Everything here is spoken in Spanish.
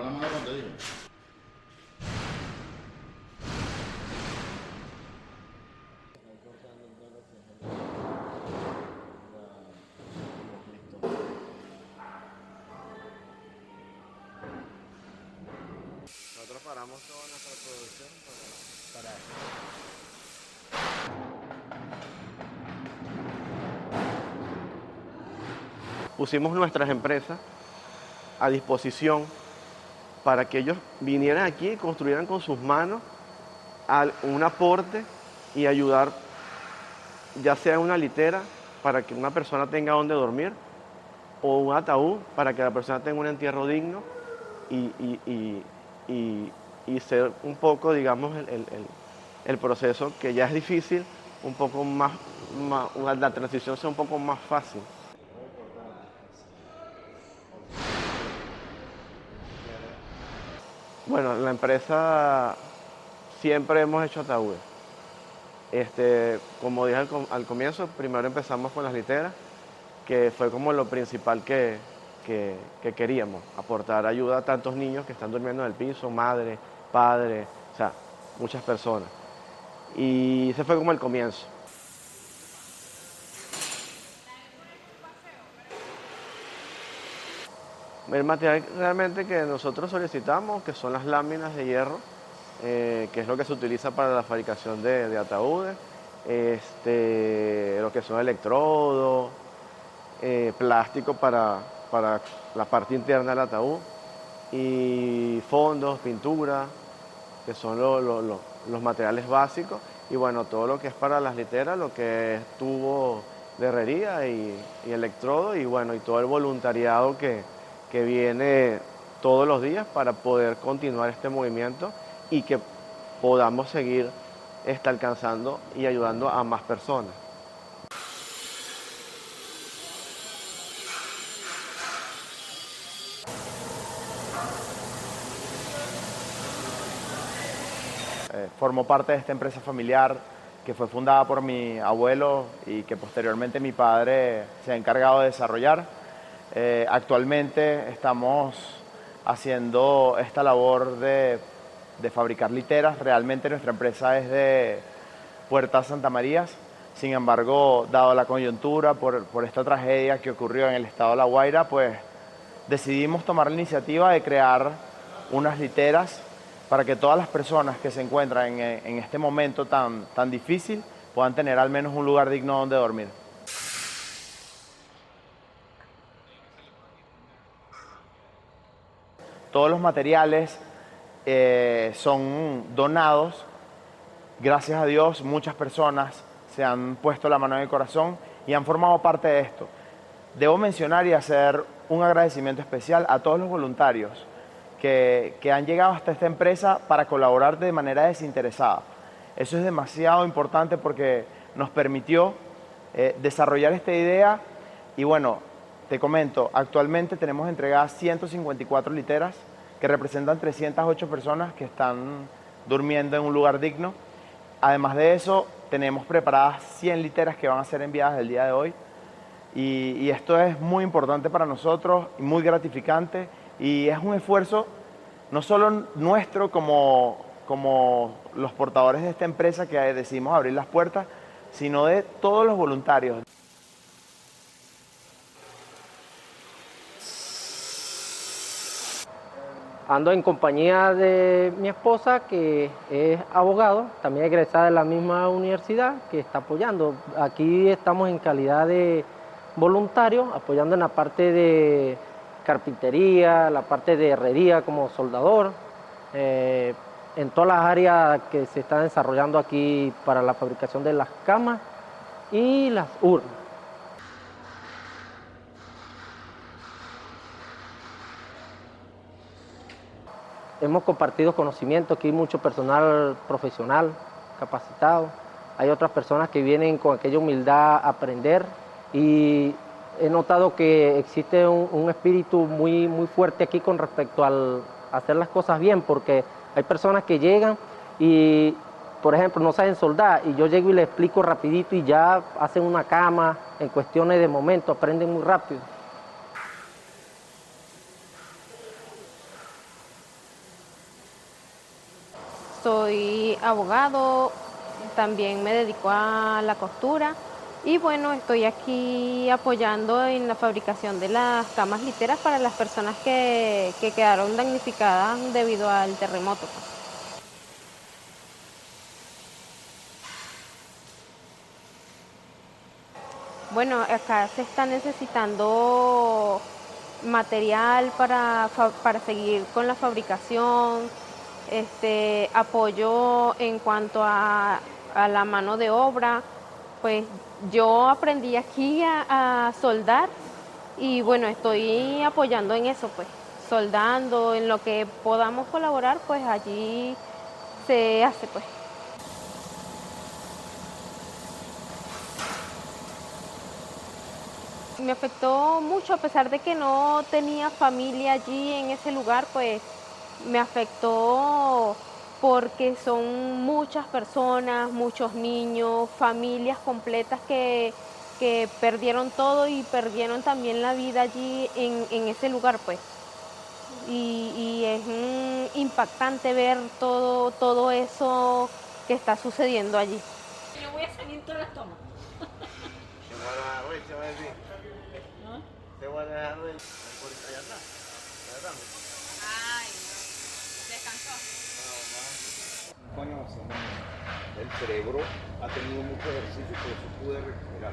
la mano cuando te digo. Nosotros paramos toda nuestra producción para pusimos nuestras empresas a disposición para que ellos vinieran aquí y construyeran con sus manos un aporte y ayudar, ya sea una litera para que una persona tenga donde dormir o un ataúd para que la persona tenga un entierro digno y, y- y- y- y ser un poco, digamos, el proceso que ya es difícil, un poco la transición sea un poco más fácil. Bueno, en la empresa siempre hemos hecho ataúdes. Como dije al comienzo, primero empezamos con las literas, que fue como lo principal que queríamos, aportar ayuda a tantos niños que están durmiendo en el piso, madres, padres, o sea, muchas personas. Y ese fue como el comienzo. El material realmente que nosotros solicitamos, que son las láminas de hierro, que es lo que se utiliza para la fabricación de ataúdes, lo que son electrodos, plástico para la parte interna del ataúd, y fondos, pintura, que son los materiales básicos, y bueno, todo lo que es para las literas, lo que es tubo de herrería y electrodo, y bueno, y todo el voluntariado que viene todos los días para poder continuar este movimiento y que podamos seguir alcanzando y ayudando a más personas. Formo parte de esta empresa familiar que fue fundada por mi abuelo y que posteriormente mi padre se ha encargado de desarrollar. Actualmente estamos haciendo esta labor de fabricar literas. Realmente nuestra empresa es de Puertas Santa Marías. Sin embargo, dado la coyuntura por esta tragedia que ocurrió en el estado de La Guaira, pues decidimos tomar la iniciativa de crear unas literas para que todas las personas que se encuentran en este momento tan difícil puedan tener al menos un lugar digno donde dormir. Todos los materiales son donados. Gracias a Dios, muchas personas se han puesto la mano en el corazón y han formado parte de esto. Debo mencionar y hacer un agradecimiento especial a todos los voluntarios que han llegado hasta esta empresa para colaborar de manera desinteresada. Eso es demasiado importante porque nos permitió desarrollar esta idea y bueno, te comento, actualmente tenemos entregadas 154 literas que representan 308 personas que están durmiendo en un lugar digno. Además de eso, tenemos preparadas 100 literas que van a ser enviadas el día de hoy. Y esto es muy importante para nosotros y muy gratificante. Y es un esfuerzo no solo nuestro como los portadores de esta empresa que decidimos abrir las puertas, sino de todos los voluntarios. Ando en compañía de mi esposa, que es abogado, también egresada de la misma universidad, que está apoyando. Aquí estamos en calidad de voluntarios, apoyando en la parte de carpintería, la parte de herrería como soldador, en todas las áreas que se están desarrollando aquí para la fabricación de las camas y las urnas. Hemos compartido conocimientos, aquí hay mucho personal profesional, capacitado. Hay otras personas que vienen con aquella humildad a aprender y he notado que existe un espíritu muy fuerte aquí con respecto al hacer las cosas bien, porque hay personas que llegan y, por ejemplo, no saben soldar y yo llego y les explico rapidito y ya hacen una cama en cuestiones de momento, aprenden muy rápido. soy abogado, también me dedico a la costura y bueno, estoy aquí apoyando en la fabricación de las camas literas para las personas que quedaron damnificadas debido al terremoto, pues. Bueno, acá se está necesitando material para seguir con la fabricación, apoyo en cuanto a la mano de obra. Pues yo aprendí aquí a soldar y bueno, estoy apoyando en eso, pues, soldando, en lo que podamos colaborar, pues allí se hace, pues. Me afectó mucho, a pesar de que no tenía familia allí en ese lugar, pues me afectó porque son muchas personas, muchos niños, familias completas que perdieron todo y perdieron también la vida allí en ese lugar, pues. Y es impactante ver todo eso que está sucediendo allí. Yo voy a salir todas las tomas. Ay, descansó. El cerebro ha tenido mucho ejercicio y por eso pude recuperar.